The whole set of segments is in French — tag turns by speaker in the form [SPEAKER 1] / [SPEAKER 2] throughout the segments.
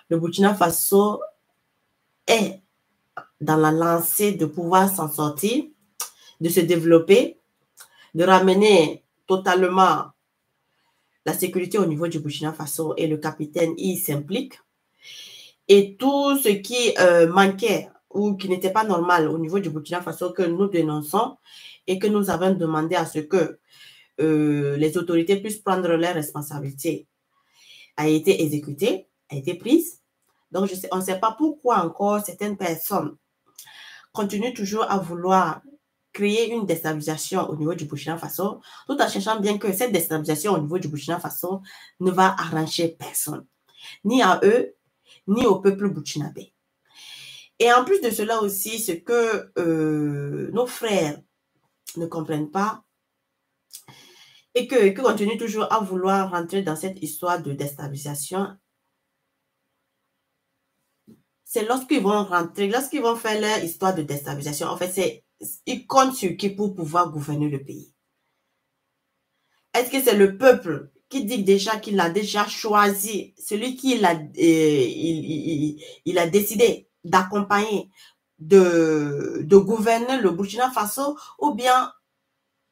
[SPEAKER 1] le Burkina Faso est dans la lancée de pouvoir s'en sortir, de se développer, de ramener totalement la sécurité au niveau du Burkina Faso et le capitaine y s'implique. Et tout ce qui manquait ou qui n'était pas normal au niveau du Burkina Faso que nous dénonçons et que nous avons demandé à ce que les autorités puissent prendre leurs responsabilités a été exécuté, a été prise. Donc, on ne sait pas pourquoi encore certaines personnes continuent toujours à vouloir créer une déstabilisation au niveau du Burkina Faso, tout en cherchant bien que cette déstabilisation au niveau du Burkina Faso ne va arranger personne, ni à eux, ni au peuple burkinabé. Et en plus de cela aussi, ce que nos frères ne comprennent pas, et que continuent toujours à vouloir rentrer dans cette histoire de déstabilisation, c'est lorsqu'ils vont rentrer, lorsqu'ils vont faire leur histoire de déstabilisation, en fait, ils comptent sur qui pour pouvoir gouverner le pays. Est-ce que c'est le peuple qui dit déjà qu'il a déjà choisi celui qui il a décidé d'accompagner, de gouverner le Burkina Faso, ou bien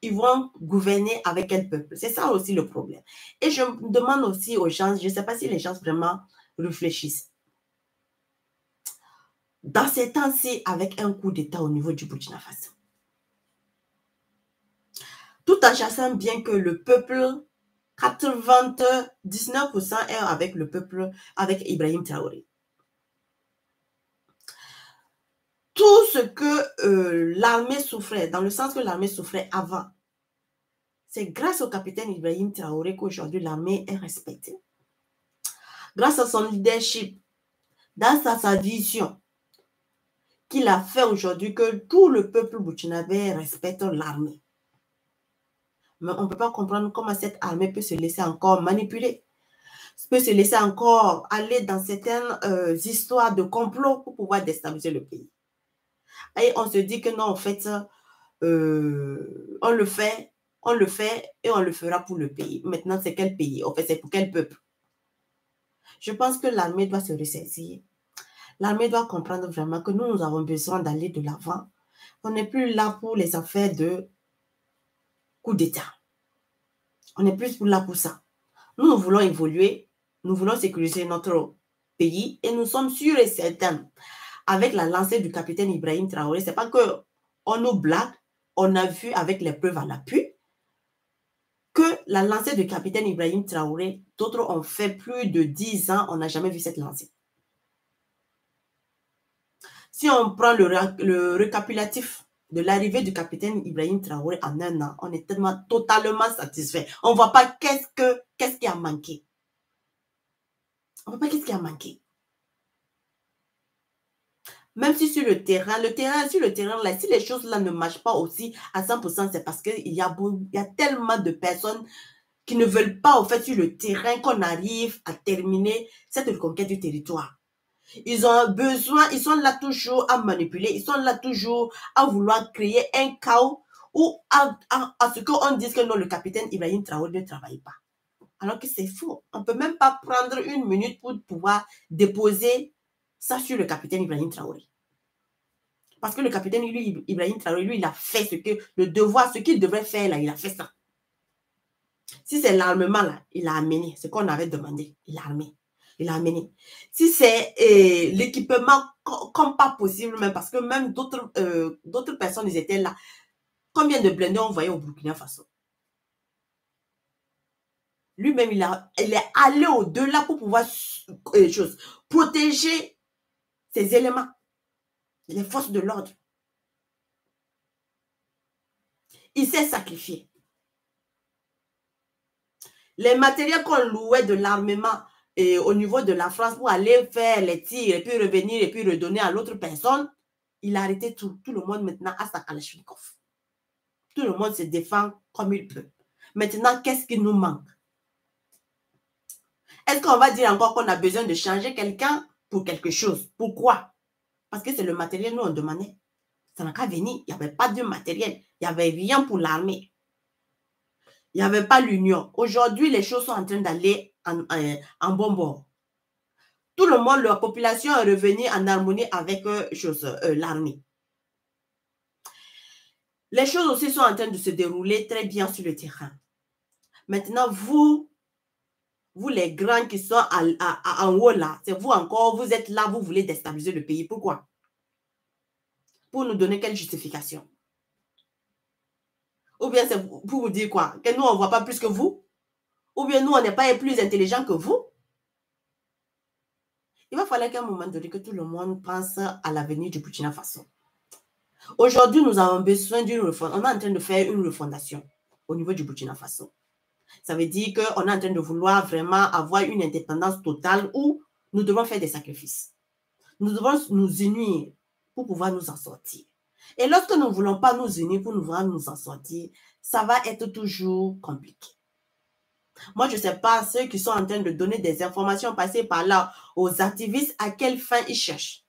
[SPEAKER 1] ils vont gouverner avec quel peuple? C'est ça aussi le problème. Et je me demande aussi aux gens, je ne sais pas si les gens vraiment réfléchissent. Dans ces temps-ci, avec un coup d'État au niveau du Burkina Faso, tout en sachant bien que le peuple, 99% est avec le peuple, avec Ibrahim Traoré. Tout ce que l'armée souffrait, dans le sens que l'armée souffrait avant, c'est grâce au capitaine Ibrahim Traoré qu'aujourd'hui l'armée est respectée. Grâce à son leadership, grâce à sa vision, qu'il a fait aujourd'hui que tout le peuple burkinabé respecte l'armée. Mais on ne peut pas comprendre comment cette armée peut se laisser encore manipuler, peut se laisser encore aller dans certaines histoires de complot pour pouvoir déstabiliser le pays. Et on se dit que non, en fait, on le fait et on le fera pour le pays. Maintenant, c'est quel pays? En fait, c'est pour quel peuple? Je pense que l'armée doit se ressaisir. L'armée doit comprendre vraiment que nous avons besoin d'aller de l'avant. On n'est plus là pour les affaires de coup d'État. On est plus là pour ça. Nous voulons évoluer, nous voulons sécuriser notre pays et nous sommes sûrs et certains, avec la lancée du capitaine Ibrahim Traoré, c'est pas qu'on nous blague, on a vu avec les preuves à l'appui que la lancée du capitaine Ibrahim Traoré, d'autres ont fait plus de 10 ans, on n'a jamais vu cette lancée. Si on prend le récapitulatif de l'arrivée du capitaine Ibrahim Traoré en un an, on est totalement satisfait. On ne voit pas qu'est-ce qui a manqué. On ne voit pas qu'est-ce qui a manqué. Même si sur le terrain, là, si les choses là ne marchent pas aussi à 100%, c'est parce qu'il y a tellement de personnes qui ne veulent pas, au fait, sur le terrain, qu'on arrive à terminer cette reconquête du territoire. Ils ont besoin, ils sont là toujours à manipuler, ils sont là toujours à vouloir créer un chaos ou à ce qu'on dise que non, le capitaine Ibrahim Traoré ne travaille pas. Alors que c'est faux. On ne peut même pas prendre une minute pour pouvoir déposer ça sur le capitaine Ibrahim Traoré. Parce que le capitaine Ibrahim Traoré, lui, il a fait ce qu'il devrait faire, là, il a fait ça. Si c'est l'armement, là, il a amené ce qu'on avait demandé, il a amené. Si c'est l'équipement, comme pas possible, même parce que même d'autres personnes, ils étaient là. Combien de blindés on voyait au Burkina Faso? Lui-même, il est allé au-delà pour pouvoir protéger ces éléments, les forces de l'ordre. Il s'est sacrifié. Les matériels qu'on louait de l'armement au niveau de la France pour aller faire les tirs et puis revenir et puis redonner à l'autre personne, il a arrêté tout. Tout le monde maintenant a sa Kalachnikov. Tout le monde se défend comme il peut. Maintenant, qu'est-ce qui nous manque? Est-ce qu'on va dire encore qu'on a besoin de changer quelqu'un pour quelque chose? Pourquoi? Parce que c'est le matériel nous on demandait. Ça n'a qu'à venir. Il n'y avait pas de matériel. Il n'y avait rien pour l'armée. Il n'y avait pas l'union. Aujourd'hui, les choses sont en train d'aller en bon bord. Tout le monde, la population est revenue en harmonie avec l'armée. Les choses aussi sont en train de se dérouler très bien sur le terrain. Maintenant, vous les grands qui sont en haut là, c'est vous encore, vous êtes là, vous voulez déstabiliser le pays. Pourquoi? Pour nous donner quelle justification? Ou bien c'est pour vous dire quoi? Que nous, on ne voit pas plus que vous? Ou bien nous, on n'est pas plus intelligent que vous? Il va falloir qu'à un moment donné, que tout le monde pense à l'avenir du Burkina Faso. Aujourd'hui, nous avons besoin d'une refondation. On est en train de faire une refondation au niveau du Burkina Faso. Ça veut dire qu'on est en train de vouloir vraiment avoir une indépendance totale où nous devons faire des sacrifices. Nous devons nous unir pour pouvoir nous en sortir. Et lorsque nous ne voulons pas nous unir pour pouvoir nous en sortir, ça va être toujours compliqué. Moi, je ne sais pas ceux qui sont en train de donner des informations passées par là aux activistes, à quelle fin ils cherchent.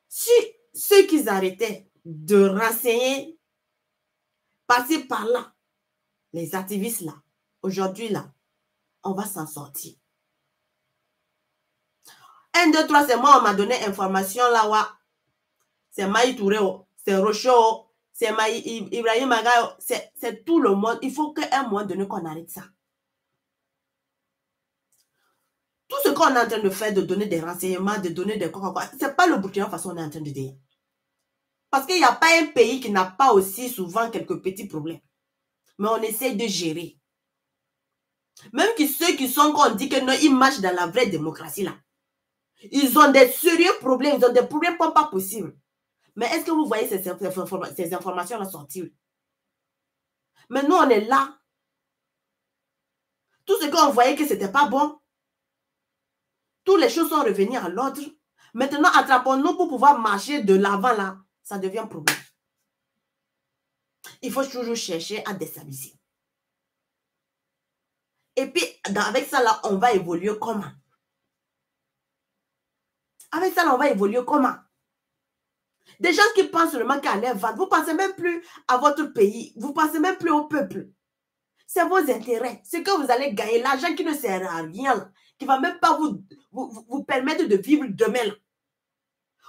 [SPEAKER 1] Si ceux qui arrêtaient de renseigner, passer par là, les activistes là, aujourd'hui là, on va s'en sortir. 1, 2, 3, c'est moi, on m'a donné information là, c'est Maï Touré, c'est Rocho, c'est Maï Ibrahim Maga, c'est tout le monde. Il faut qu'à un moment donné qu'on arrête ça. Tout ce qu'on est en train de faire, de donner des renseignements, de donner des quoi, c'est pas le Burkina Faso qu'on est en train de dire. Parce qu'il n'y a pas un pays qui n'a pas aussi souvent quelques petits problèmes. Mais on essaie de gérer. Même que ceux qui sont, qu'on dit que non, ils marchent dans la vraie démocratie là. Ils ont des sérieux problèmes, ils ont des problèmes pas possibles. Mais est-ce que vous voyez ces informations-là sortir? Mais nous, on est là. Tout ce qu'on voyait que ce n'était pas bon, toutes les choses sont revenues à l'ordre. Maintenant, attrapons-nous pour pouvoir marcher de l'avant là. Ça devient un problème. Il faut toujours chercher à déstabiliser. Et puis, avec ça là, on va évoluer comment? Avec ça là, on va évoluer comment? Des gens qui pensent seulement qu'à leur vente, vous ne pensez même plus à votre pays, vous ne pensez même plus au peuple. C'est vos intérêts, ce que vous allez gagner, l'argent qui ne sert à rien, qui ne va même pas vous permettre de vivre demain.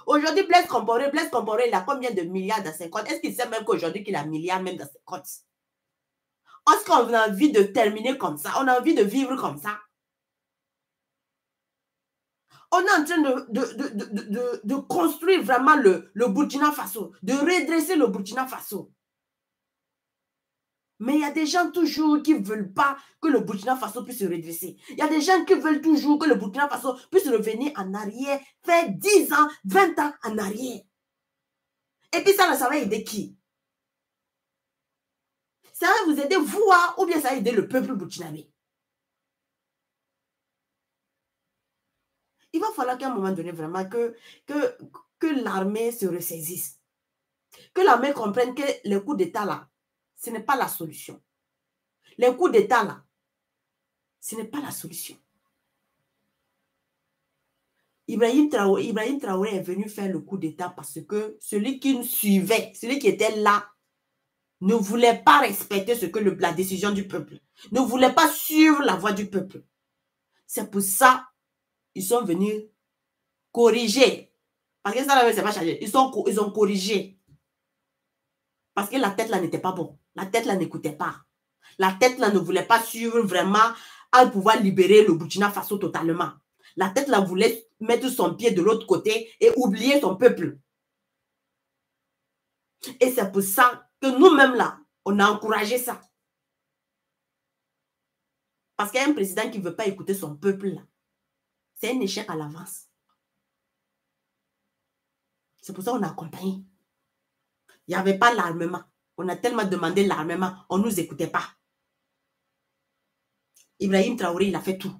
[SPEAKER 1] Aujourd'hui, Blaise Compaoré, il a combien de milliards dans ses comptes? Est-ce qu'il sait même qu'aujourd'hui qu'il a milliards même dans ses comptes? Est-ce qu'on a envie de terminer comme ça? On a envie de vivre comme ça? On est en train de construire vraiment le Burkina Faso, de redresser le Burkina Faso. Mais il y a des gens toujours qui ne veulent pas que le Burkina Faso puisse se redresser. Il y a des gens qui veulent toujours que le Burkina Faso puisse revenir en arrière, faire 10 ans, 20 ans en arrière. Et puis ça va aider qui? Ça va vous aider vous, ou bien ça va aider le peuple burkinabé? Il va falloir qu'à un moment donné, vraiment, que l'armée se ressaisisse. Que l'armée comprenne que les coups d'État, là, ce n'est pas la solution. Les coups d'État, là, ce n'est pas la solution. Ibrahim Traoré est venu faire le coup d'État parce que celui qui nous suivait, celui qui était là, ne voulait pas respecter la décision du peuple. Ne voulait pas suivre la voie du peuple. C'est pour ça ils sont venus corriger. Parce que ça, c'est pas changé. Ils ont corrigé. Parce que la tête là n'était pas bon. La tête là n'écoutait pas. La tête là ne voulait pas suivre vraiment à pouvoir libérer le Burkina Faso totalement. La tête là voulait mettre son pied de l'autre côté et oublier son peuple. Et c'est pour ça que nous-mêmes là, on a encouragé ça. Parce qu'il y a un président qui ne veut pas écouter son peuple là. C'est un échec à l'avance. C'est pour ça qu'on a accompagné. Il n'y avait pas l'armement. On a tellement demandé l'armement, on ne nous écoutait pas. Ibrahim Traoré, il a fait tout.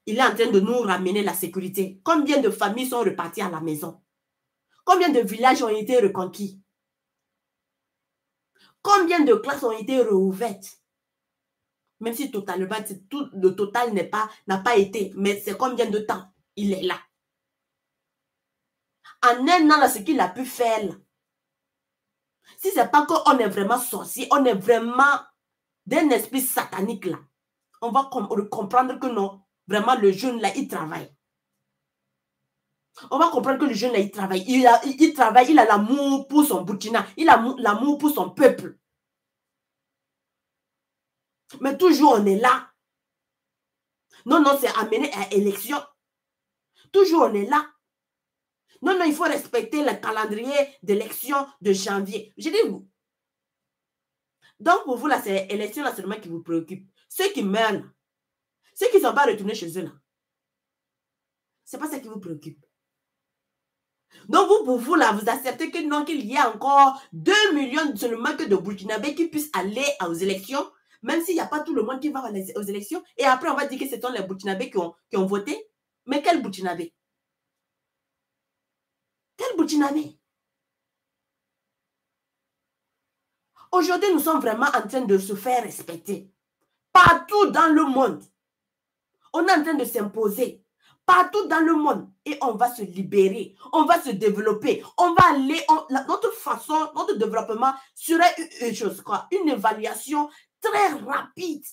[SPEAKER 1] Il est en train de nous ramener la sécurité. Combien de familles sont reparties à la maison? Combien de villages ont été reconquis? Combien de classes ont été réouvertes? Même si totalement, le total n'a pas été, mais c'est combien de temps il est là? En un an, là, ce qu'il a pu faire, là, si ce n'est pas qu'on est vraiment sorcier, on est vraiment d'un esprit satanique là, on va comprendre que non, vraiment le jeune là, il travaille. On va comprendre que le jeune là, il travaille. Il travaille, il a l'amour pour son Burkina, il a l'amour pour son peuple. Mais toujours on est là. Non, non, c'est amené à élection. Toujours on est là. Non, non, il faut respecter le calendrier d'élection de janvier. Je dis vous. Donc, pour vous, là, c'est l'élection là seulement qui vous préoccupe. Ceux qui meurent, là, ceux qui ne sont pas retournés chez eux, là, ce n'est pas ça qui vous préoccupe. Donc, pour vous, là, vous acceptez que non, qu'il y ait encore 2 millions seulement que de Burkinabés qui puissent aller aux élections, même s'il n'y a pas tout le monde qui va aux élections. Et après, on va dire que ce sont les Burkinabés qui ont voté. Mais quel Burkinabé? Quel Burkinabé? Aujourd'hui, nous sommes vraiment en train de se faire respecter. Partout dans le monde. On est en train de s'imposer. Partout dans le monde. Et on va se libérer. On va se développer. On va aller... notre façon, notre développement serait une évaluation très rapide.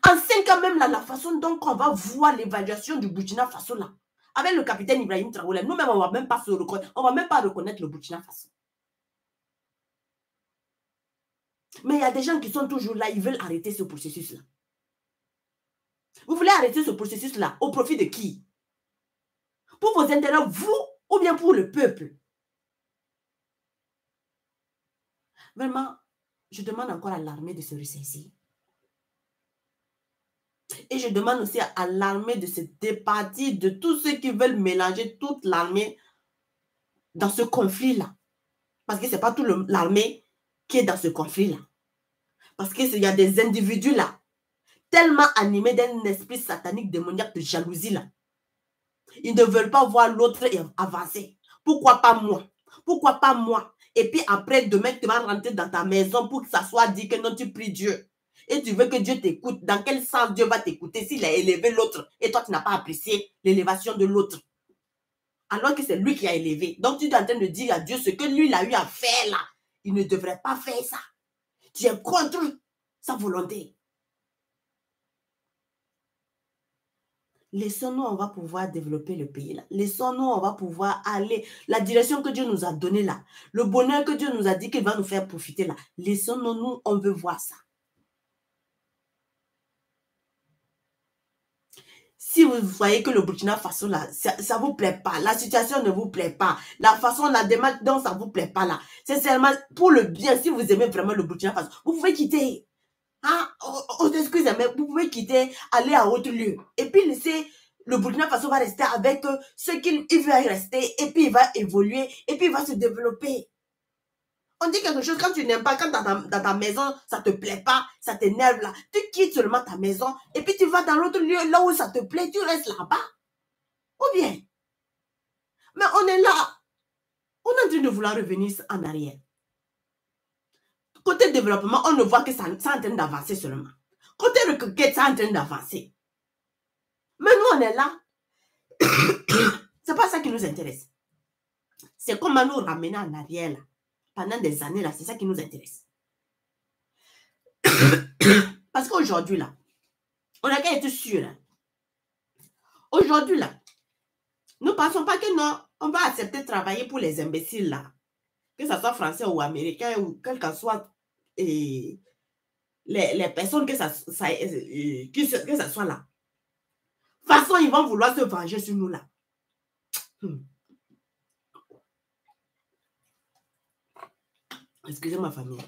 [SPEAKER 1] En 5 ans même, là, la façon dont on va voir l'évaluation du Burkina Faso, là, avec le capitaine Ibrahim Traoré, nous-mêmes, on ne va même pas se reconnaître. On ne va même pas reconnaître le Burkina Faso. Mais il y a des gens qui sont toujours là, ils veulent arrêter ce processus-là. Vous voulez arrêter ce processus-là au profit de qui? Pour vos intérêts, vous, ou bien pour le peuple? Vraiment, je demande encore à l'armée de se ressaisir. Et je demande aussi à l'armée de se départir de tous ceux qui veulent mélanger toute l'armée dans ce conflit-là. Parce que ce n'est pas toute l'armée qui est dans ce conflit-là. Parce qu'il y a des individus là, tellement animés d'un esprit satanique, démoniaque de jalousie là. Ils ne veulent pas voir l'autre avancer. Pourquoi pas moi? Pourquoi pas moi? Et puis après, demain, tu vas rentrer dans ta maison pour que ça soit dit que non, tu pries Dieu. Et tu veux que Dieu t'écoute. Dans quel sens Dieu va t'écouter s'il a élevé l'autre et toi, tu n'as pas apprécié l'élévation de l'autre? Alors que c'est lui qui a élevé. Donc, tu es en train de dire à Dieu ce que lui, il a eu à faire là. Il ne devrait pas faire ça. Tu es contre sa volonté. Laissons-nous, on va pouvoir développer le pays là. Laissons-nous, on va pouvoir aller. La direction que Dieu nous a donnée là. Le bonheur que Dieu nous a dit qu'il va nous faire profiter là. Laissons-nous, nous, on veut voir ça. Si vous voyez que le Burkina Faso là, ça ne vous plaît pas, la situation ne vous plaît pas, la façon, la démarche dont ça ne vous plaît pas là, c'est seulement pour le bien. Si vous aimez vraiment le Burkina Faso, vous pouvez quitter. Ah, excusez-moi, mais vous pouvez quitter, aller à autre lieu. Et puis laisser, le Burkina Faso va rester avec ce qu'il va rester, et puis il va évoluer, et puis il va se développer. On dit quelque chose, quand tu n'aimes pas, quand dans ta maison, ça ne te plaît pas, ça t'énerve là, tu quittes seulement ta maison, et puis tu vas dans l'autre lieu, là où ça te plaît, tu restes là-bas. Ou bien. Mais on est là, on est en train de vouloir revenir en arrière. Côté développement, on ne voit que ça est en train d'avancer seulement. Côté reconquête, ça est en train d'avancer. Mais nous, on est là. C'est pas ça qui nous intéresse. C'est comment nous ramener en arrière là. Pendant des années là, c'est ça qui nous intéresse. Parce qu'aujourd'hui là, on a qu'à être sûr. Hein. Aujourd'hui là, nous ne pensons pas que non, on va accepter de travailler pour les imbéciles là. Que ce soit français ou américain ou quel que soit les personnes que ça soit là. De toute façon, ils vont vouloir se venger sur nous là. Excusez ma famille.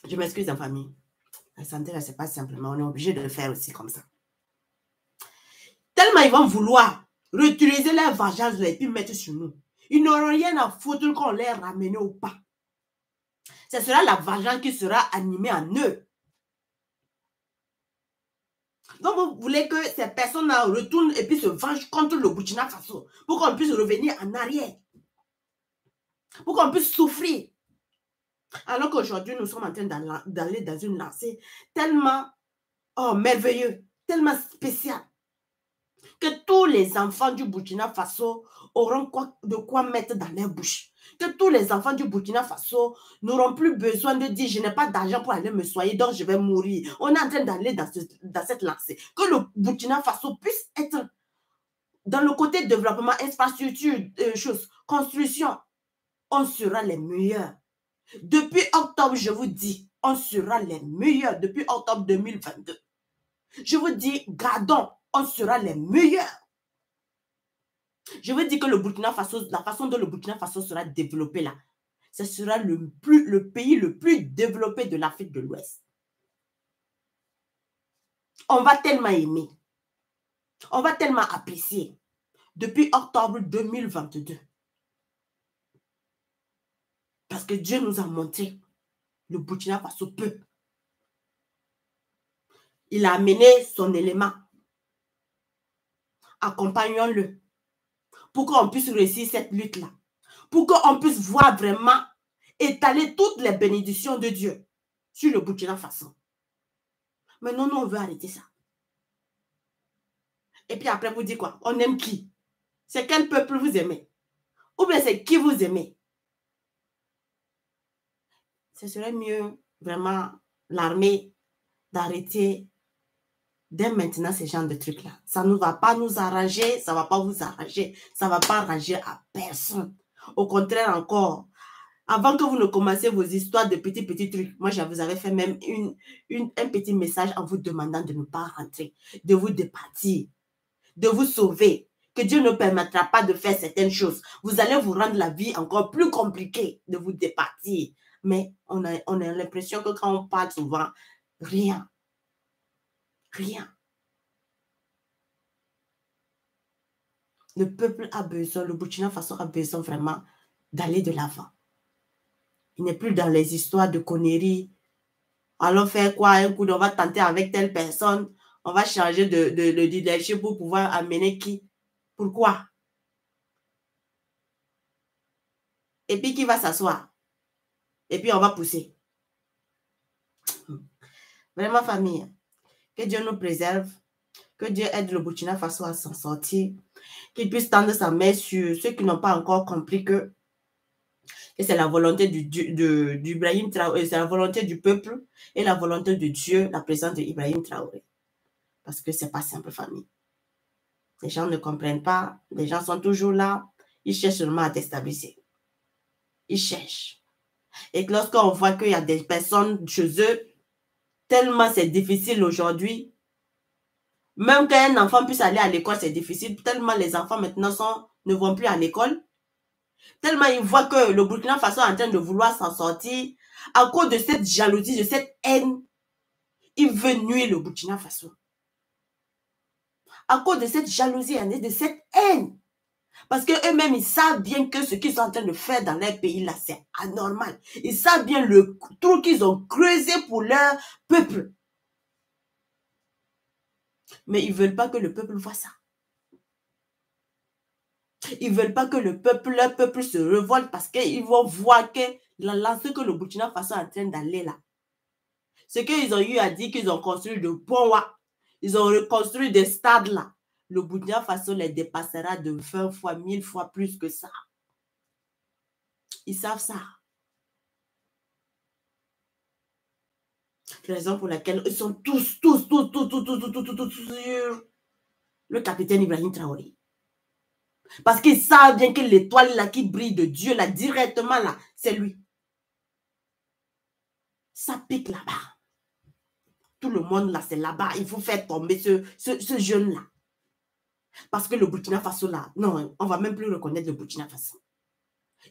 [SPEAKER 1] Je m'excuse en famille. La santé là, c'est pas simplement. On est obligé de le faire aussi comme ça. Tellement ils vont vouloir réutiliser leur vengeance et puis mettre sur nous. Ils n'auront rien à foutre qu'on les ramène ou pas. Ce sera la vengeance qui sera animée en eux. Donc, vous voulez que ces personnes-là retournent et puis se vengent contre le Burkina Faso pour qu'on puisse revenir en arrière. Pour qu'on puisse souffrir. Alors qu'aujourd'hui, nous sommes en train d'aller dans une lancée tellement merveilleuse, tellement spéciale. Que tous les enfants du Burkina Faso auront de quoi mettre dans leur bouche. Que tous les enfants du Burkina Faso n'auront plus besoin de dire « je n'ai pas d'argent pour aller me soigner, donc je vais mourir ». On est en train d'aller dans cette lancée. Que le Burkina Faso puisse être dans le côté développement, infrastructure, construction. On sera les meilleurs. Depuis octobre, je vous dis, on sera les meilleurs depuis octobre 2022. Je vous dis, gardons, on sera les meilleurs. Je veux dire que le Burkina Faso, la façon dont le Burkina Faso sera développé là, ce sera le pays le plus développé de l'Afrique de l'Ouest. On va tellement aimer. On va tellement apprécier. Depuis octobre 2022. Parce que Dieu nous a montré le Burkina Faso peut. Il a amené son élément. Accompagnons-le. Pour qu'on puisse réussir cette lutte-là. Pour qu'on puisse voir vraiment étaler toutes les bénédictions de Dieu sur le Burkina Faso. Mais non, on veut arrêter ça. Et puis après, vous dites quoi? On aime qui? C'est quel peuple vous aimez? Ou bien c'est qui vous aimez? Ce serait mieux, vraiment, l'armée d'arrêter dès maintenant ces genres de trucs-là. Ça ne va pas nous arranger, ça ne va pas vous arranger, ça ne va pas arranger à personne. Au contraire encore, avant que vous ne commenciez vos histoires de petits trucs, moi je vous avais fait même un petit message en vous demandant de ne pas rentrer, de vous départir, de vous sauver, que Dieu ne permettra pas de faire certaines choses. Vous allez vous rendre la vie encore plus compliquée de vous départir. Mais on a l'impression que quand on parle souvent, rien. Rien. Le peuple a besoin, le Burkina Faso a besoin vraiment d'aller de l'avant. Il n'est plus dans les histoires de conneries. Allons faire quoi? Un coup, on va tenter avec telle personne. On va changer de leadership pour pouvoir amener qui? Pourquoi? Et puis qui va s'asseoir? Et puis on va pousser. Vraiment, famille, que Dieu nous préserve. Que Dieu aide le Burkina Faso à s'en sortir. Qu'il puisse tendre sa main sur ceux qui n'ont pas encore compris que c'est la volonté d'Ibrahim Traoré, c'est la volonté du peuple et la volonté de Dieu, la présence d'Ibrahim Traoré. Parce que c'est pas simple, famille. Les gens ne comprennent pas. Les gens sont toujours là. Ils cherchent seulement à déstabiliser. Ils cherchent. Et lorsqu'on voit qu'il y a des personnes chez eux, tellement c'est difficile aujourd'hui. Même qu'un enfant puisse aller à l'école, c'est difficile. Tellement les enfants maintenant ne vont plus à l'école. Tellement ils voient que le Burkina Faso est en train de vouloir s'en sortir. À cause de cette jalousie, de cette haine, il veut nuire le Burkina Faso. À cause de cette jalousie, de cette haine. Parce qu'eux-mêmes, ils savent bien que ce qu'ils sont en train de faire dans leur pays, là, c'est anormal. Ils savent bien le trou qu'ils ont creusé pour leur peuple. Mais ils ne veulent pas que le peuple voit ça. Ils ne veulent pas que leur peuple se révolte parce qu'ils vont voir que la lancée que le Burkina Faso est en train d'aller là. Ce qu'ils ont eu à dire qu'ils ont construit de ponts, ils ont reconstruit des stades là. Le Burkina Faso les dépassera de 20 fois, 1000 fois plus que ça. Ils savent ça. C'est la raison pour laquelle ils sont tous sur le capitaine Ibrahim Traoré. Parce qu'ils savent bien que l'étoile là qui brille de Dieu là, directement là, c'est lui. Ça pique là-bas. Tout le monde là, c'est là-bas. Il faut faire tomber ce jeune là. Parce que le Burkina Faso là, non, on ne va même plus reconnaître le Burkina Faso.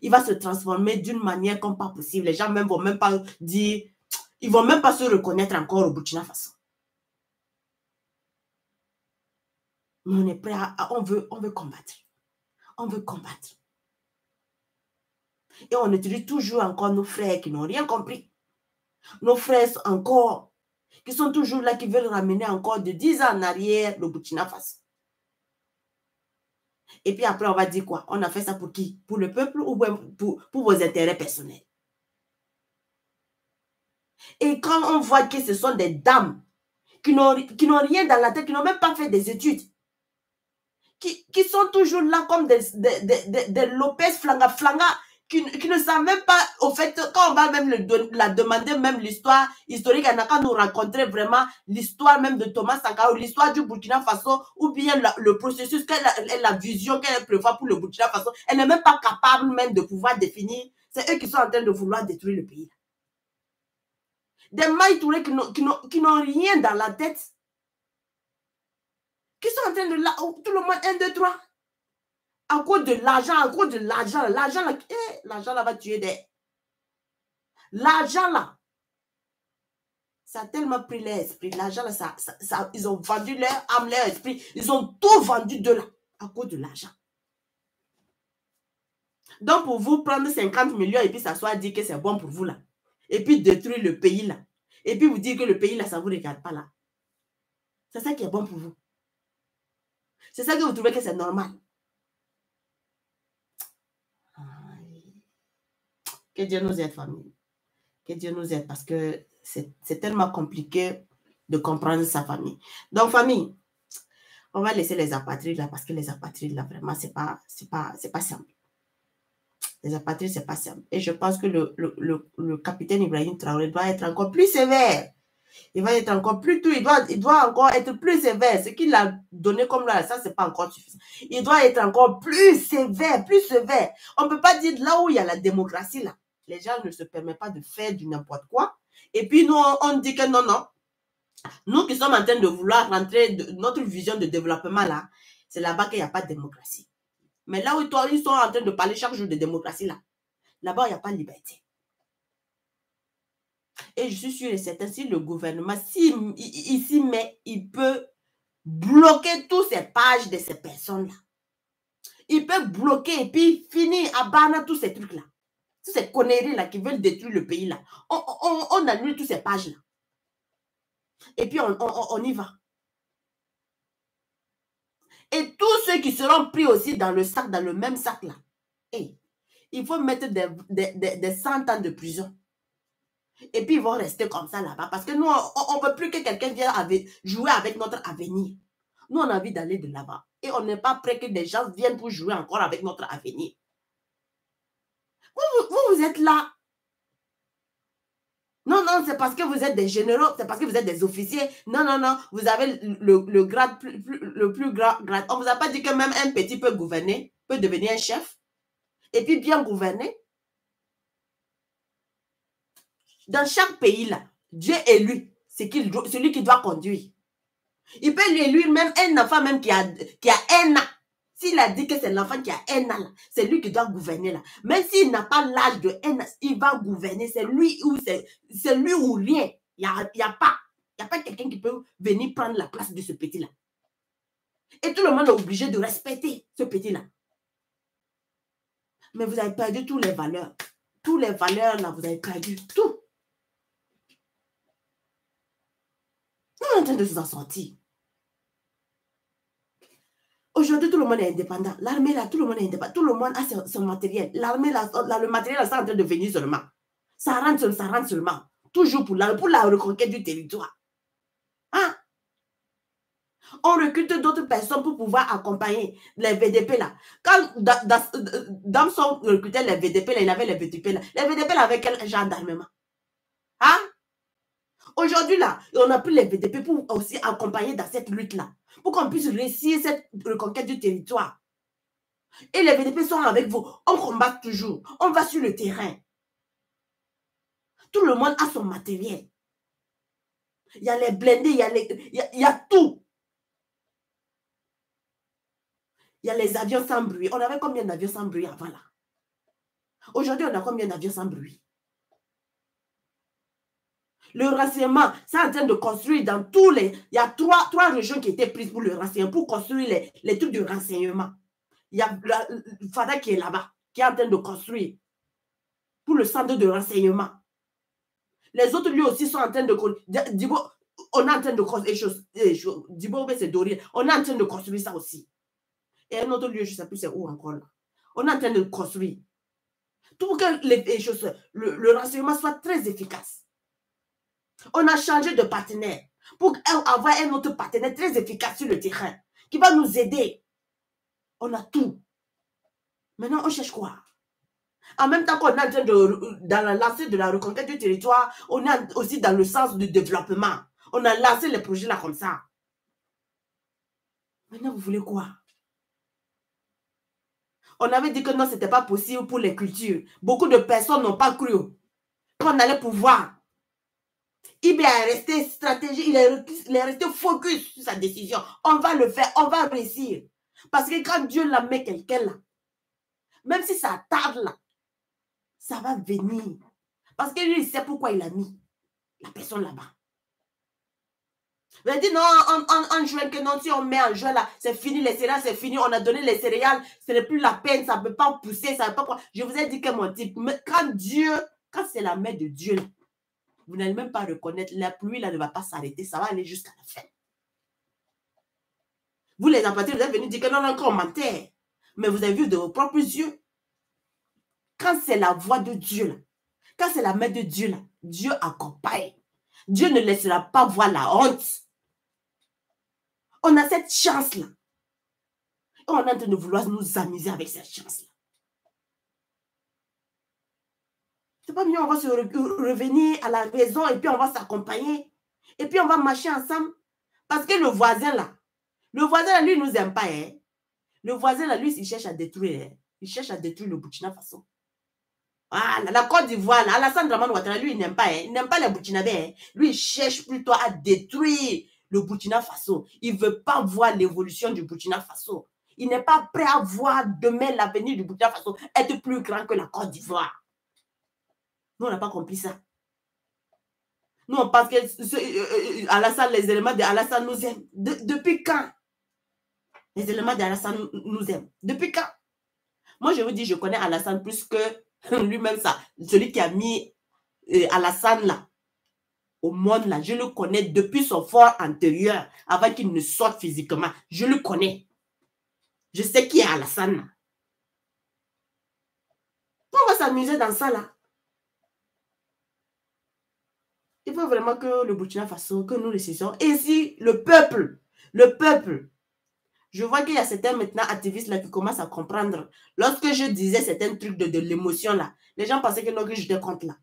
[SPEAKER 1] Il va se transformer d'une manière comme pas possible. Les gens même vont même pas dire, ils vont même pas se reconnaître encore au Burkina Faso. Mais on est prêt on veut combattre. On veut combattre. Et on utilise toujours encore nos frères qui n'ont rien compris. Nos frères encore, qui sont toujours là, qui veulent ramener encore de 10 ans en arrière le Burkina Faso. Et puis après, on va dire quoi? On a fait ça pour qui? Pour le peuple ou pour vos intérêts personnels? Et quand on voit que ce sont des dames qui n'ont rien dans la tête, qui n'ont même pas fait des études, qui sont toujours là comme des Lopez flanga qui ne savent même pas, au fait, quand on va même la demander, même l'histoire historique, elle n'a qu'à nous raconter vraiment l'histoire même de Thomas Sankara, l'histoire du Burkina Faso, ou bien le processus, la vision qu'elle prévoit pour le Burkina Faso. Elle n'est même pas capable même de pouvoir définir. C'est eux qui sont en train de vouloir détruire le pays. Des Maï Touré qui n'ont rien dans la tête, qui sont en train de là, tout le monde, 1, 2, 3. À cause de l'argent, l'argent là va tuer des. L'argent là, ça a tellement pris leur esprit. L'argent là, ils ont vendu leur âme, leur esprit. Ils ont tout vendu de là, à cause de l'argent. Donc, pour vous prendre 50 millions et puis s'asseoir dire que c'est bon pour vous là, et puis détruire le pays là, et puis vous dire que le pays là, ça ne vous regarde pas là. C'est ça qui est bon pour vous. C'est ça que vous trouvez que c'est normal. Que Dieu nous aide, famille. Que Dieu nous aide parce que c'est tellement compliqué de comprendre sa famille. Donc, famille, on va laisser les apatrides là parce que les apatrides là, vraiment, c'est pas simple. Les apatrides, c'est pas simple. Et je pense que le capitaine Ibrahim Traoré doit être encore plus sévère. Il va être encore plus tout. Il doit encore être plus sévère. Ce qu'il a donné comme là, ça, c'est pas encore suffisant. Il doit être encore plus sévère, plus sévère. On ne peut pas dire là où il y a la démocratie là. Les gens ne se permettent pas de faire du n'importe quoi. Et puis, nous, on dit que non, non. Nous qui sommes en train de vouloir rentrer, notre vision de développement là, c'est là-bas qu'il n'y a pas de démocratie. Mais là où ils sont en train de parler chaque jour de démocratie là, là-bas, il n'y a pas de liberté. Et je suis sûre et certain, si le gouvernement, ici, mais il peut bloquer toutes ces pages de ces personnes-là. Il peut bloquer et puis finir à banner tous ces trucs-là. Toutes ces conneries-là qui veulent détruire le pays-là. On annule toutes ces pages-là. Et puis, on y va. Et tous ceux qui seront pris aussi dans le sac, dans le même sac-là, hey, il faut mettre des 100 ans de prison. Et puis, ils vont rester comme ça là-bas. Parce que nous, on ne veut plus que quelqu'un vienne jouer avec notre avenir. Nous, on a envie d'aller de là-bas. Et on n'est pas prêt que des gens viennent pour jouer encore avec notre avenir. Vous êtes là. Non, non, c'est parce que vous êtes des généraux, c'est parce que vous êtes des officiers. Non, non, non, vous avez le grade le plus grand grade. On ne vous a pas dit que même un petit peut gouverner, peut devenir un chef. Et puis bien gouverner. Dans chaque pays, là, Dieu élu, c'est celui qui doit conduire. Il peut lui élire même un enfant même qui a 1 an. S'il a dit que c'est l'enfant qui a 1 an, c'est lui qui doit gouverner là. Même s'il n'a pas l'âge de 1 an, il va gouverner. C'est lui ou rien. Il n'y a pas quelqu'un qui peut venir prendre la place de ce petit-là. Et tout le monde est obligé de respecter ce petit-là. Mais vous avez perdu toutes les valeurs. Toutes les valeurs là, vous avez perdu tout. On est en train de s'en sortir. Aujourd'hui, tout le monde est indépendant. L'armée, là, tout le monde est indépendant. Tout le monde a son matériel. L'armée, là, le matériel, là, c'est en train de venir seulement. Ça rentre seulement. Toujours pour la reconquête du territoire. Hein? On recrute d'autres personnes pour pouvoir accompagner les VDP, là. Quand Damson recrutait les VDP, là, il avait les VDP, là. Les VDP, là, avec quel genre d'armement? Hein? Aujourd'hui, là, on a pris les VDP pour aussi accompagner dans cette lutte-là. Pour qu'on puisse réussir cette reconquête du territoire. Et les VDP sont avec vous. On combat toujours. On va sur le terrain. Tout le monde a son matériel. Il y a les blindés, il y a tout. Il y a les avions sans bruit. On avait combien d'avions sans bruit avant là? Aujourd'hui, on a combien d'avions sans bruit? Le renseignement, c'est en train de construire dans tous les... Il y a trois régions qui étaient prises pour le renseignement, pour construire les trucs de renseignement. Il y a Fada qui est là-bas, qui est en train de construire pour le centre de renseignement. Les autres lieux aussi sont en train de... On est en train de construire... Dibo, c'est Doré. On est en train de construire ça aussi. Et un autre lieu, je ne sais plus c'est où encore là. On est en train de construire. Tout pour que le renseignement soit très efficace. On a changé de partenaire pour avoir un autre partenaire très efficace sur le terrain qui va nous aider. On a tout. Maintenant, on cherche quoi? En même temps qu'on est en train de, dans la lancée de la reconquête du territoire, on est aussi dans le sens du développement. On a lancé les projets là comme ça. Maintenant, vous voulez quoi? On avait dit que non, ce n'était pas possible pour les cultures. Beaucoup de personnes n'ont pas cru qu'on allait pouvoir. IB est resté stratégique, il est resté focus sur sa décision. On va le faire, on va réussir. Parce que quand Dieu la met quelqu'un là, même si ça tarde là, ça va venir. Parce que lui, il sait pourquoi il a mis la personne là-bas. Il a dit non, en juin, que non, si on met en juin là, c'est fini, les céréales, c'est fini, on a donné les céréales, ce n'est plus la peine, ça ne peut pas pousser, ça ne peut pas quoi. Je vous ai dit que mon type, quand c'est la main de Dieu, vous n'allez même pas reconnaître, la pluie là ne va pas s'arrêter, ça va aller jusqu'à la fin. Vous les empathies, vous êtes venus dire que non, encore on mentait. Mais vous avez vu de vos propres yeux. Quand c'est la voix de Dieu là, quand c'est la main de Dieu là, Dieu accompagne. Dieu ne laissera pas voir la honte. On a cette chance-là. Et on est en train de vouloir nous amuser avec cette chance-là. C'est pas mieux, on va se revenir à la maison et puis on va s'accompagner. Et puis on va marcher ensemble. Parce que le voisin là, lui, il ne nous aime pas. Hein. Le voisin là, lui, il cherche à détruire. Hein. Il cherche à détruire le Burkina Faso. Ah, la Côte d'Ivoire, Alassane Dramane Ouattara, lui, il n'aime pas. Hein. Il n'aime pas les Burkinabés. Hein. Lui, il cherche plutôt à détruire le Burkina Faso. Il ne veut pas voir l'évolution du Burkina Faso. Il n'est pas prêt à voir demain l'avenir du Burkina Faso être plus grand que la Côte d'Ivoire. Nous, on n'a pas compris ça. Nous, on pense que Alassane, les éléments de Alassane nous aiment. Depuis quand? Les éléments d'Alassane nous aiment. Depuis quand? Moi, je vous dis, je connais Alassane plus que lui-même, ça. Celui qui a mis Alassane là, au monde là, je le connais depuis son fort antérieur, avant qu'il ne sorte physiquement. Je le connais. Je sais qui est Alassane là. On va s'amuser dans ça là. Il faut vraiment que le Burkina Faso, que nous décisions. Et si le peuple, je vois qu'il y a certains maintenant activistes là qui commencent à comprendre. Lorsque je disais certains trucs de l'émotion là, les gens pensaient que non, que j'étais contre là.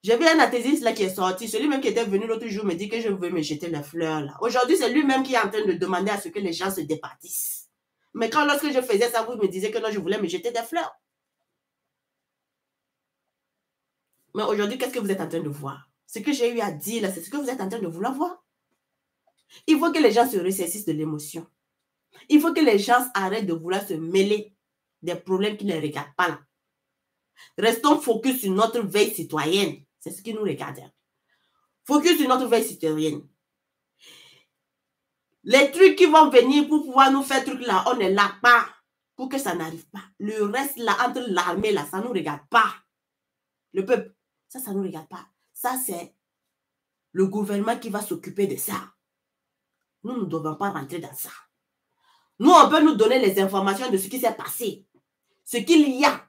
[SPEAKER 1] J'ai vu un activiste là qui est sorti, celui-même qui était venu l'autre jour me dit que je veux me jeter les fleurs là. Aujourd'hui, c'est lui-même qui est en train de demander à ce que les gens se départissent. Mais quand lorsque je faisais ça, vous me disiez que non, je voulais me jeter des fleurs. Mais aujourd'hui, qu'est-ce que vous êtes en train de voir? Ce que j'ai eu à dire là, c'est ce que vous êtes en train de vouloir voir. Il faut que les gens se ressaisissent de l'émotion. Il faut que les gens arrêtent de vouloir se mêler des problèmes qui ne les regardent pas là. Restons focus sur notre veille citoyenne. C'est ce qui nous regarde. Focus sur notre veille citoyenne. Les trucs qui vont venir pour pouvoir nous faire trucs là, on ne l'a pas. Pour que ça n'arrive pas. Le reste là, entre l'armée là, ça ne nous regarde pas. Le peuple, ça ne nous regarde pas. Ça, c'est le gouvernement qui va s'occuper de ça. Nous ne devons pas rentrer dans ça. Nous, on peut nous donner les informations de ce qui s'est passé. Ce qu'il y a.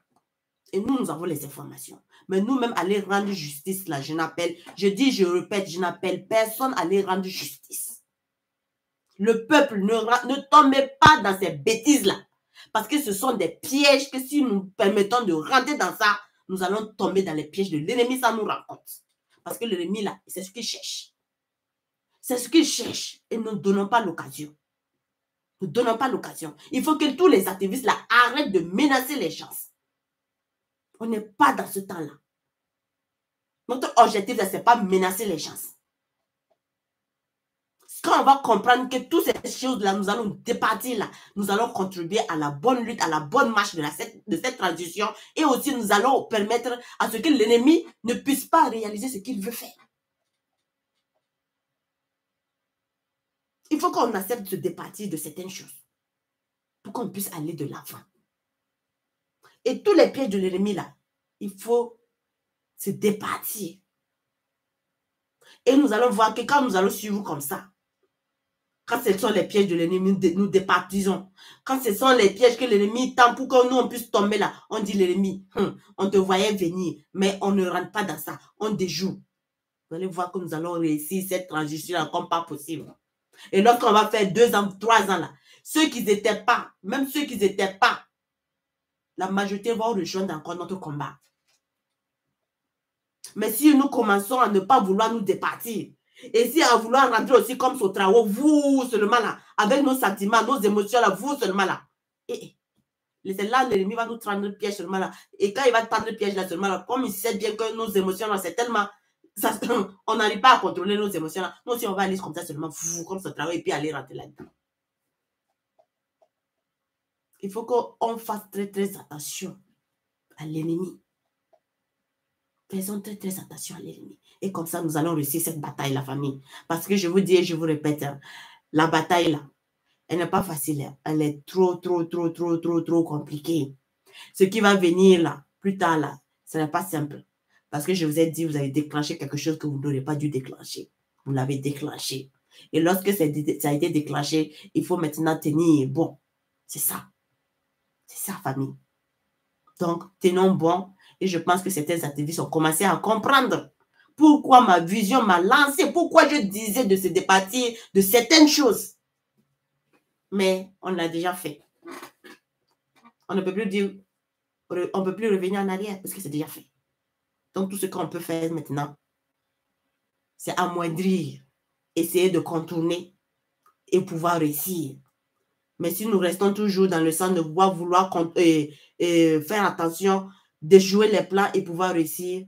[SPEAKER 1] Et nous, nous avons les informations. Mais nous-mêmes, aller rendre justice, là, je répète, je n'appelle personne à aller rendre justice. Le peuple, ne tombez pas dans ces bêtises-là. Parce que ce sont des pièges que si nous permettons de rentrer dans ça, nous allons tomber dans les pièges de l'ennemi, ça nous rend compte. Parce que l'ennemi, là, c'est ce qu'il cherche. C'est ce qu'il cherche. Et nous ne donnons pas l'occasion. Nous ne donnons pas l'occasion. Il faut que tous les activistes, là, arrêtent de menacer les gens. On n'est pas dans ce temps-là. Notre objectif, ce n'est pas menacer les gens. Quand on va comprendre que toutes ces choses-là, nous allons départir là, nous allons contribuer à la bonne lutte, à la bonne marche de cette transition et aussi nous allons permettre à ce que l'ennemi ne puisse pas réaliser ce qu'il veut faire. Il faut qu'on accepte de se départir de certaines choses pour qu'on puisse aller de l'avant. Et tous les pièges de l'ennemi là, il faut se départir. Et nous allons voir que quand nous allons suivre comme ça, quand ce sont les pièges de l'ennemi, nous départisons. Quand ce sont les pièges que l'ennemi tend pour que nous on puisse tomber là, on dit l'ennemi, on te voyait venir, mais on ne rentre pas dans ça, on déjoue. Vous allez voir que nous allons réussir cette transition là comme pas possible. Et lorsqu'on va faire 2 ans, 3 ans là, Ceux qui n'étaient pas, même ceux qui n'étaient pas, la majorité vont rejoindre encore notre combat. Mais si nous commençons à ne pas vouloir nous départir, et si à vouloir rentrer aussi comme ce travail, vous seulement là, avec nos sentiments, nos émotions là, vous seulement là. Et c'est là l'ennemi va nous tendre le piège seulement là. Et quand il va tendre le piège là seulement là, comme il sait bien que nos émotions là, c'est tellement... Ça, on n'arrive pas à contrôler nos émotions là. Nous aussi, on va aller comme ça seulement, comme ce travail, et puis aller rentrer là-dedans. Il faut qu'on fasse très, très attention à l'ennemi. Faisons très, très attention à l'ennemi. Et comme ça, nous allons réussir cette bataille, la famille. Parce que je vous dis et je vous répète, hein, la bataille, là, elle n'est pas facile. Hein. Elle est trop compliquée. Ce qui va venir, là, plus tard, là, ce n'est pas simple. Parce que je vous ai dit, vous avez déclenché quelque chose que vous n'aurez pas dû déclencher. Vous l'avez déclenché. Et lorsque ça a été déclenché, il faut maintenant tenir bon. C'est ça. C'est ça, famille. Donc, tenons bon. Et je pense que certains activistes ont commencé à comprendre pourquoi ma vision m'a lancé, pourquoi je disais de se départir de certaines choses. Mais on l'a déjà fait. On ne peut plus dire, on ne peut plus revenir en arrière parce que c'est déjà fait. Donc, tout ce qu'on peut faire maintenant, c'est amoindrir, essayer de contourner et pouvoir réussir. Mais si nous restons toujours dans le sens de vouloir faire attention, déjouer les plans et pouvoir réussir,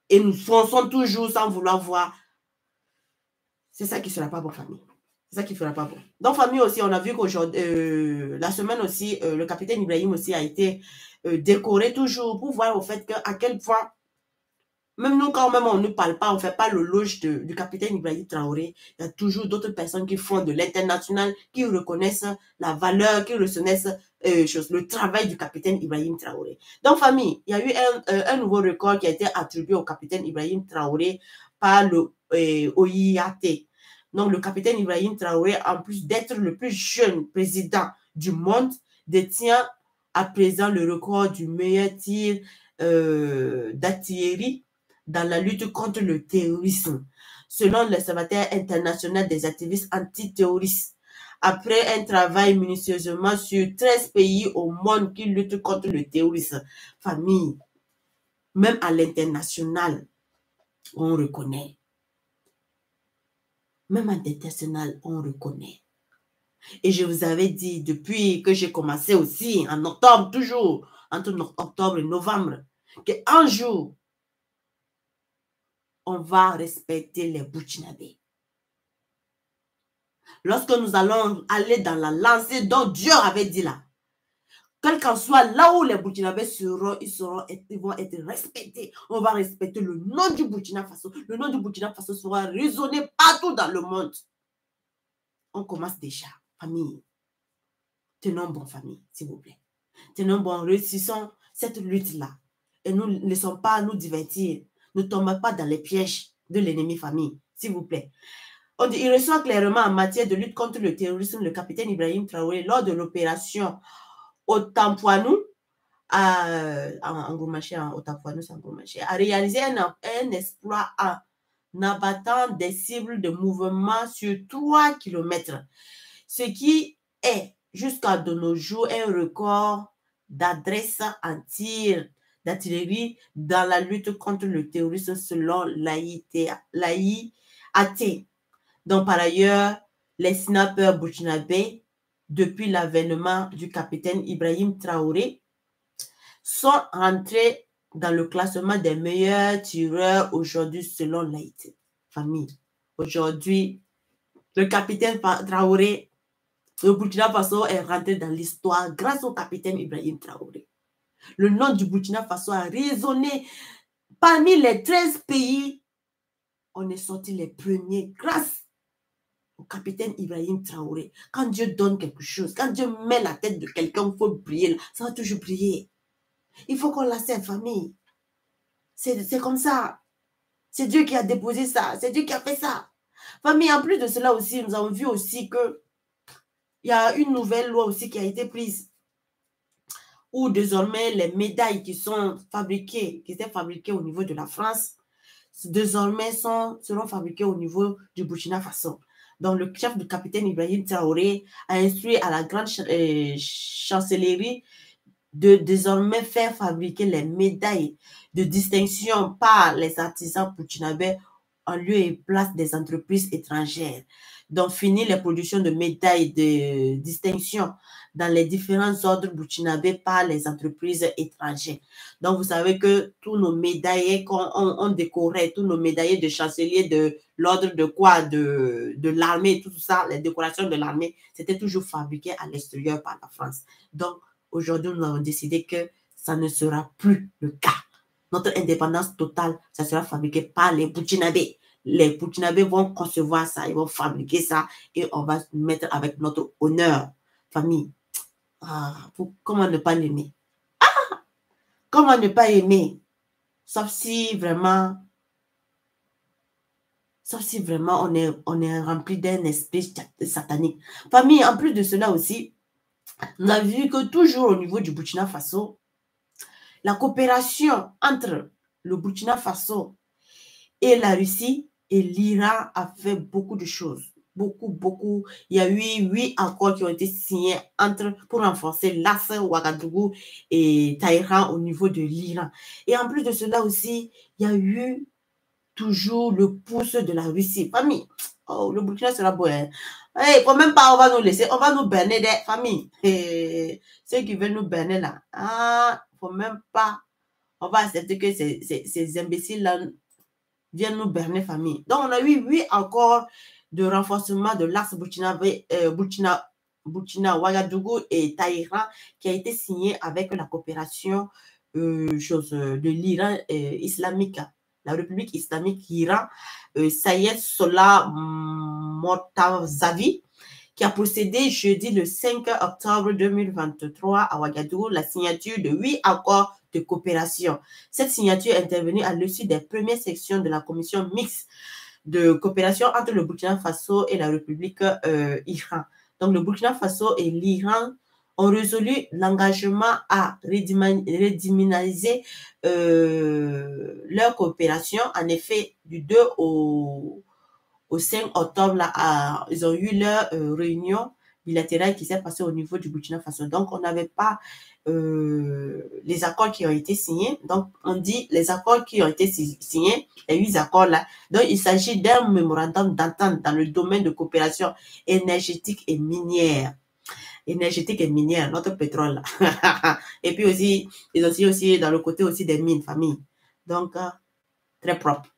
[SPEAKER 1] et nous fonçons toujours sans vouloir voir, c'est ça qui ne sera pas bon, famille. C'est ça qui ne fera pas bon. Donc, famille aussi, on a vu qu'aujourd'hui, la semaine aussi, le capitaine Ibrahim aussi a été décoré toujours pour voir au fait à quel point, même nous, quand même on ne parle pas, on ne fait pas l'éloge du capitaine Ibrahim Traoré, il y a toujours d'autres personnes qui font de l'international, qui reconnaissent la valeur, qui reconnaissent le travail du capitaine Ibrahim Traoré. Donc, famille, il y a eu un nouveau record qui a été attribué au capitaine Ibrahim Traoré par le OIAT. Donc, le capitaine Ibrahim Traoré, en plus d'être le plus jeune président du monde, détient à présent le record du meilleur tir d'artillerie dans la lutte contre le terrorisme, selon l'Observatoire international des activistes antiterroristes. Après un travail minutieusement sur 13 pays au monde qui luttent contre le terrorisme, famille, même à l'international, on reconnaît. Même à l'international, on reconnaît. Et je vous avais dit, depuis que j'ai commencé aussi, en octobre, toujours, entre octobre et novembre, qu'un jour, on va respecter les Burkinabés. Lorsque nous allons aller dans la lancée dont Dieu avait dit là, quel qu'en soit là où les Burkinabés seront, ils vont être respectés. On va respecter le nom du Burkina Faso. Le nom du Burkina Faso sera résonné partout dans le monde. On commence déjà, famille. Tenons bon, famille, s'il vous plaît. Tenons bon, réussissons cette lutte-là. Et nous ne laissons pas nous divertir. Ne tombons pas dans les pièges de l'ennemi, famille, s'il vous plaît. On dit, il ressort clairement en matière de lutte contre le terrorisme le capitaine Ibrahim Traoré lors de l'opération Otampuanou, en Gourmaché, a réalisé un exploit en abattant des cibles de mouvement sur 3 km, ce qui est jusqu'à de nos jours un record d'adresse en tir d'artillerie dans la lutte contre le terrorisme selon l'AIAT. Donc, par ailleurs, les snipers burkinabés, depuis l'avènement du capitaine Ibrahim Traoré, sont rentrés dans le classement des meilleurs tireurs aujourd'hui selon l'AIT. Famille, aujourd'hui, le capitaine Traoré, le Burkina Faso est rentré dans l'histoire grâce au capitaine Ibrahim Traoré. Le nom du Burkina Faso a résonné parmi les 13 pays. On est sortis les premiers grâce au capitaine Ibrahim Traoré. Quand Dieu donne quelque chose, quand Dieu met la tête de quelqu'un, il faut briller. Ça va toujours briller. Il faut qu'on l'accepte, famille. C'est comme ça. C'est Dieu qui a déposé ça. C'est Dieu qui a fait ça. Famille, en plus de cela aussi, nous avons vu aussi que il y a une nouvelle loi aussi qui a été prise où désormais les médailles qui sont fabriquées, qui étaient fabriquées au niveau de la France, désormais seront fabriquées au niveau du Burkina Faso. Donc, le chef du capitaine Ibrahim Traoré a instruit à la grande chancellerie de désormais faire fabriquer les médailles de distinction par les artisans burkinabés en lieu et place des entreprises étrangères. Donc, finir les productions de médailles de distinction dans les différents ordres burkinabés par les entreprises étrangères. Donc, vous savez que tous nos médaillés qu'on décorait, tous nos médaillés de chancelier de l'ordre de quoi? De l'armée, tout ça, les décorations de l'armée, c'était toujours fabriqué à l'extérieur par la France. Donc, aujourd'hui, nous avons décidé que ça ne sera plus le cas. Notre indépendance totale, ça sera fabriqué par les Burkinabés. Les Burkinabés vont concevoir ça, ils vont fabriquer ça et on va se mettre avec notre honneur. Famille, comment ne pas l'aimer? Comment ne pas aimer? Sauf si vraiment on est rempli d'un esprit satanique. Famille, en plus de cela aussi, on a vu que toujours au niveau du Burkina Faso, la coopération entre le Burkina Faso et la Russie et l'Iran a fait beaucoup de choses. Beaucoup. Il y a eu 8 accords qui ont été signés pour renforcer l'axe Ouagadougou et Téhéran au niveau de l'Iran. Et en plus de cela aussi, il y a eu toujours le pouce de la Russie. Famille, le Burkina sera beau. Hein? Hey, quand même pas, on va nous laisser, on va nous berner des familles. Ceux qui veulent nous berner là, faut même pas, on va accepter que ces imbéciles-là viennent nous berner famille. Donc, on a eu 8 accords de renforcement de l'axe Burkina, Ouagadougou et Téhéran qui a été signé avec la coopération de l'Iran islamique. La République islamique Iran, Sayed Sola Mortazavi, qui a procédé jeudi le 5 octobre 2023 à Ouagadougou la signature de 8 accords de coopération. Cette signature est intervenue à l'issue des premières sections de la commission mixte de coopération entre le Burkina Faso et la République Iran. Donc, le Burkina Faso et l'Iran ont résolu l'engagement à redynamiser leur coopération. En effet, du 2 au 5 octobre, là, ils ont eu leur réunion bilatérale qui s'est passée au niveau du Burkina Faso. Donc, on n'avait pas les accords qui ont été signés. Donc, on dit les accords qui ont été signés, les 8 accords là. Donc, il s'agit d'un mémorandum d'entente dans le domaine de coopération énergétique et minière. Notre pétrole. Et puis aussi, ils ont aussi dans le côté aussi des mines, famille. Donc, très propre.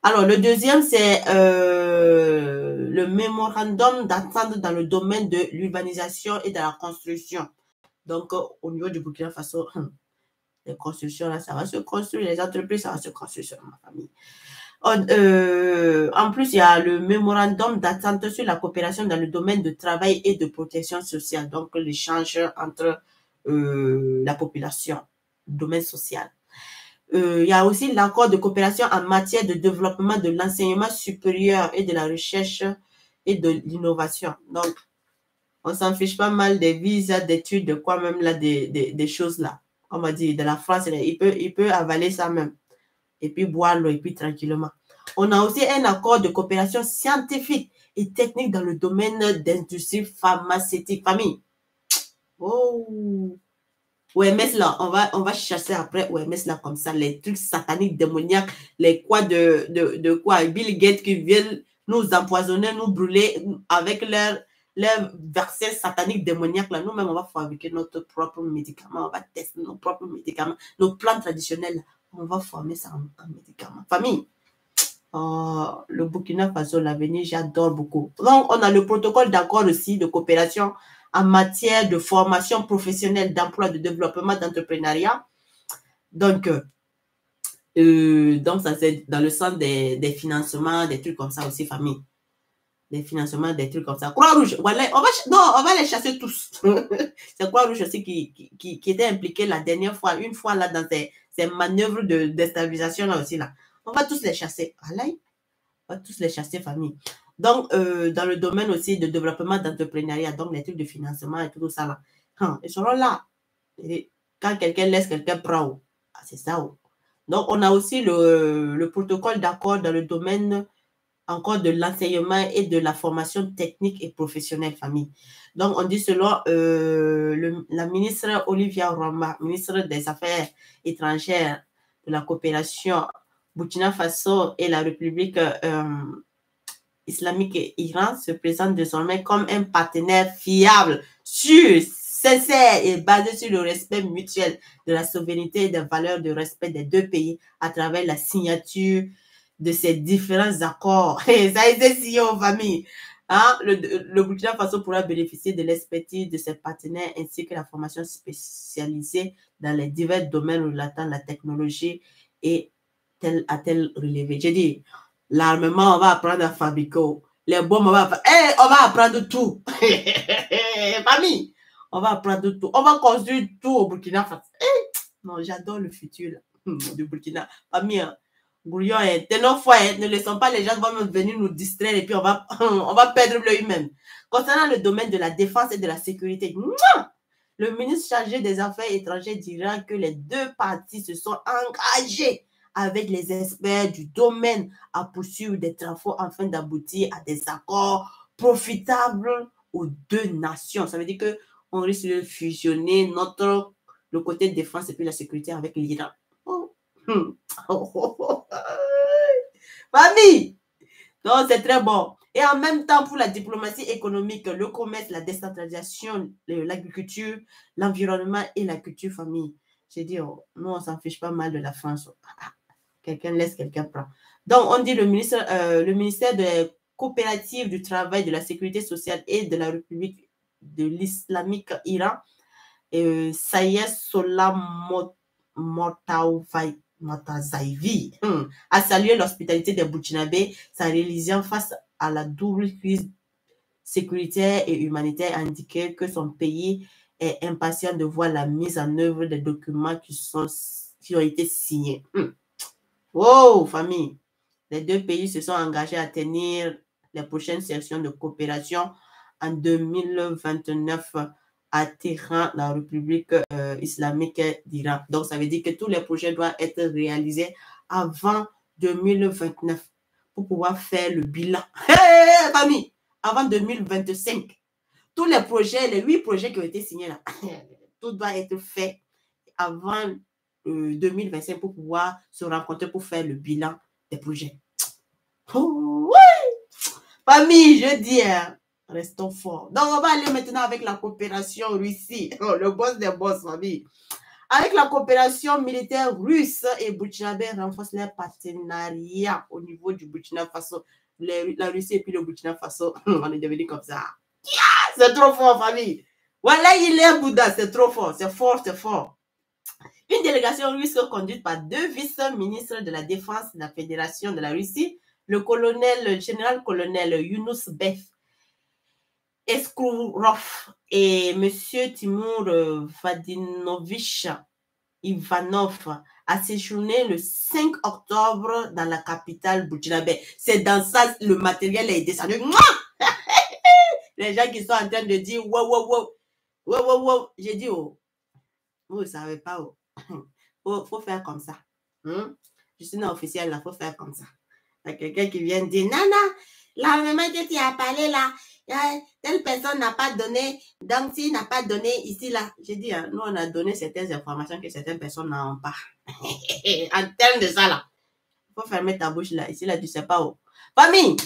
[SPEAKER 1] Alors, le deuxième, c'est le mémorandum d'entente dans le domaine de l'urbanisation et de la construction. Donc, au niveau du Burkina Faso, les constructions, là, ça va se construire. Les entreprises, ça va se construire sur ma famille. En plus, il y a le mémorandum d'entente sur la coopération dans le domaine de travail et de protection sociale. Donc, l'échange entre la population, le domaine social. Il y a aussi l'accord de coopération en matière de développement de l'enseignement supérieur et de la recherche et de l'innovation. Donc, on s'en fiche pas mal des visas d'études, de quoi même là, des choses là. On m'a dit, de la France, il peut avaler ça même. Et puis boire l'eau, et puis tranquillement. On a aussi un accord de coopération scientifique et technique dans le domaine d'industrie pharmaceutique. Famille. Oh! OMS là, on va chasser après OMS là comme ça, les trucs sataniques, démoniaques, les quoi de quoi, Bill Gates qui viennent nous empoisonner, nous brûler avec leur vaccin satanique démoniaque là. Nous-mêmes, on va fabriquer notre propre médicament, on va tester nos propres médicaments, nos plantes traditionnelles, on va former ça en médicaments. Famille, le Burkina Faso, l'avenir, j'adore beaucoup. Donc, on a le protocole d'accord aussi de coopération en matière de formation professionnelle, d'emploi, de développement, d'entrepreneuriat. Donc, ça, c'est dans le sens des financements, des trucs comme ça aussi, famille. Des financements, des trucs comme ça. Croix-Rouge, voilà, on va les chasser tous. C'est Croix-Rouge aussi qui était impliqué la dernière fois, une fois là, dans ces manœuvres de déstabilisation là aussi, là. On va tous les chasser. Voilà. On va tous les chasser, famille. Donc, dans le domaine aussi de développement d'entrepreneuriat, donc les trucs de financement et tout ça là, ils seront là. Et quand quelqu'un laisse quelqu'un prendre, c'est ça. Donc, on a aussi le protocole d'accord dans le domaine encore de l'enseignement et de la formation technique et professionnelle, famille. Donc, on dit selon la ministre Olivia Roma, ministre des Affaires étrangères, de la coopération, Burkina Faso et la République islamique et Iran se présentent désormais comme un partenaire fiable, sûr, sincère et basé sur le respect mutuel de la souveraineté et des valeurs de respect des deux pays à travers la signature de ces différents accords. Ça a été signé aux familles. Hein? Le Burkina Faso pourra bénéficier de l'expertise de ses partenaires ainsi que la formation spécialisée dans les divers domaines relatant à la technologie et tel à tel relevé. J'ai dit, l'armement, on va apprendre à fabriquer. Les bombes, on va apprendre tout. Famille, on va apprendre tout. On va construire tout au Burkina Faso. Non, j'adore le futur du Burkina. Famille, Gouillon, tenons foi, ne laissons pas les gens venir nous distraire et puis on va perdre l'œil même. Concernant le domaine de la défense et de la sécurité, le ministre chargé des Affaires étrangères dira que les deux parties se sont engagées avec les experts du domaine à poursuivre des travaux afin d'aboutir à des accords profitables aux deux nations. Ça veut dire qu'on risque de fusionner le côté défense et puis la sécurité avec l'Iran. Famille! Donc, c'est très bon. Et en même temps, pour la diplomatie économique, le commerce, la décentralisation, l'agriculture, l'environnement et la culture, famille. J'ai dit, nous, on s'en fiche pas mal de la France. Quelqu'un laisse, quelqu'un prend. Donc, on dit le ministère de la coopérative du travail, de la sécurité sociale et de la République de l'islamique Iran, Sayed Solam Motazaïvi a salué l'hospitalité des Burkinabés, sa religion face à la double crise sécuritaire et humanitaire, a indiqué que son pays est impatient de voir la mise en œuvre des documents qui ont été signés. Wow, famille! Les deux pays se sont engagés à tenir les prochaines sessions de coopération en 2029 à Téhéran, la République islamique d'Iran. Donc, ça veut dire que tous les projets doivent être réalisés avant 2029 pour pouvoir faire le bilan. Hey, famille, avant 2025. Tous les projets, les 8 projets qui ont été signés là, tout doit être fait avant 2025 pour pouvoir se rencontrer pour faire le bilan des projets. Oh, oui! Famille, je dis, hein, restons forts. Donc, on va aller maintenant avec la coopération Russie. Oh, le boss des boss, famille. Avec la coopération militaire russe et burkinabé renforcent leur partenariat au niveau du Burkina Faso. La Russie et puis le Burkina Faso, on est devenu comme ça. Yeah, c'est trop fort, famille. Voilà, il est Bouddha, c'est trop fort. C'est fort, c'est fort. Une délégation russe conduite par 2 vice-ministres de la Défense de la Fédération de la Russie, le général-colonel Yunus Bek Eskurov et M. Timur Vadinovich Ivanov a séjourné le 5 octobre dans la capitale burkinabé. C'est dans ça le matériel est descendu. Les gens qui sont en train de dire wow. J'ai dit oh, vous ne savez pas oh. Faut faire comme ça. Je suis non officiel là, faut faire comme ça. Il y a quelqu'un qui vient dire Nana, l'armement que tu as parlé là, telle personne n'a pas donné, donc s'il n'a pas donné ici là, j'ai dit, nous on a donné certaines informations que certaines personnes n'ont pas. En termes de ça là, il faut fermer ta bouche là, ici là tu sais pas où. Famille,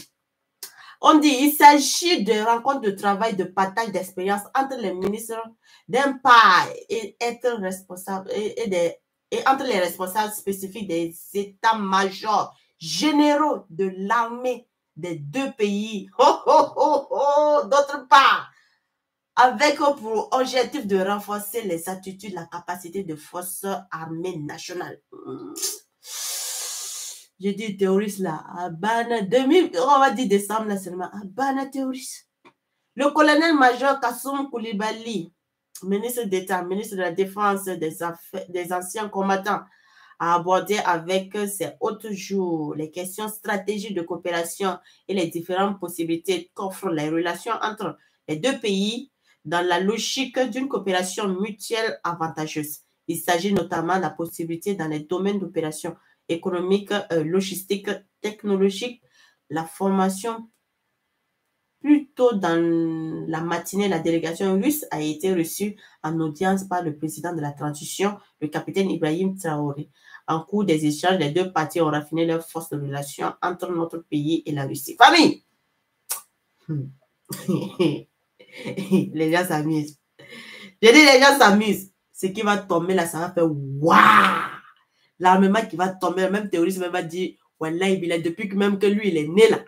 [SPEAKER 1] on dit il s'agit de rencontres de travail, de partage d'expérience entre les ministres d'un part et être responsable et entre les responsables spécifiques des états-majors généraux de l'armée des deux pays. D'autre part, avec pour objectif de renforcer les attitudes, la capacité de forces armées nationales. J'ai dit terroriste là, Abana 2000, on va dire décembre là seulement, Abana terroriste. Le colonel-major Kassoum Koulibaly, ministre d'État, ministre de la Défense des anciens combattants, a abordé avec ses hôtes jours les questions stratégiques de coopération et les différentes possibilités qu'offrent les relations entre les deux pays dans la logique d'une coopération mutuelle avantageuse. Il s'agit notamment de la possibilité dans les domaines d'opération économique, logistique, technologique, la formation. Plus tôt dans la matinée, la délégation russe a été reçue en audience par le président de la transition, le capitaine Ibrahim Traoré. En cours des échanges, les deux parties ont raffiné leurs forces de relation entre notre pays et la Russie. Famille! Les gens s'amusent. Je dis, les gens s'amusent. Ce qui va tomber là, ça va faire waouh! L'armement qui va tomber, le même terroriste va dire, voilà, depuis que même que lui, il est né là.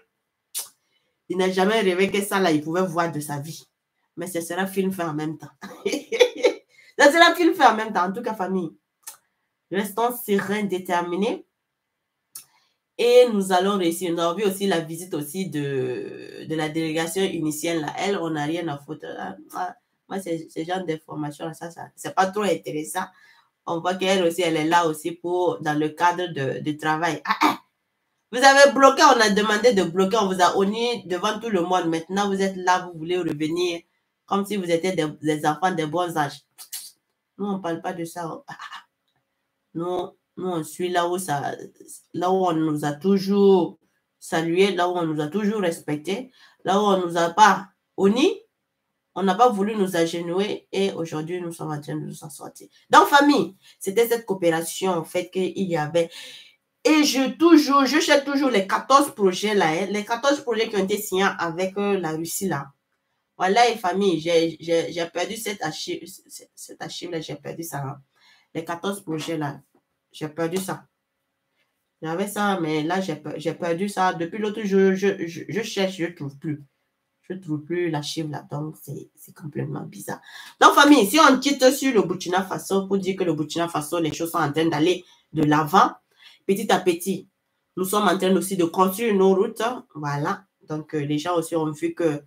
[SPEAKER 1] Il n'a jamais rêvé que ça là, il pouvait voir de sa vie. Mais ce sera film fait en même temps. Ça sera film fait en même temps. En tout cas, famille, restons sereins, déterminés. Et nous allons réussir. On a vu aussi la visite aussi de la délégation initiale. Là. Elle, on n'a rien à foutre. Moi, ce genre d'informations, ça c'est pas trop intéressant. On voit qu'elle aussi, elle est là aussi pour, dans le cadre de travail. Vous avez bloqué, on a demandé de bloquer, on vous a honni devant tout le monde. Maintenant, vous êtes là, vous voulez revenir comme si vous étiez des enfants de bons âges. Nous, on ne parle pas de ça. Nous, on suit là où on nous a toujours salué, là où on nous a toujours respecté, là où on ne nous a pas honni, on n'a pas voulu nous agenouiller et aujourd'hui, nous sommes en train de nous en sortir. Donc, famille, c'était cette coopération, en fait, qu'il y avait. Et je cherche toujours les 14 projets là, hein, les 14 projets qui ont été signés avec la Russie là. Voilà, les familles, j'ai perdu cette archive là, j'ai perdu ça. Hein. Les 14 projets là, j'ai perdu ça. J'avais ça, mais là, j'ai perdu ça. Depuis l'autre jour, je cherche, je ne trouve plus. Je ne trouve plus l'archive là, donc c'est complètement bizarre. Donc, famille, si on quitte sur le Burkina Faso pour dire que le Burkina Faso, les choses sont en train d'aller de l'avant, petit à petit, nous sommes en train aussi de construire nos routes. Voilà. Donc, les gens aussi ont vu que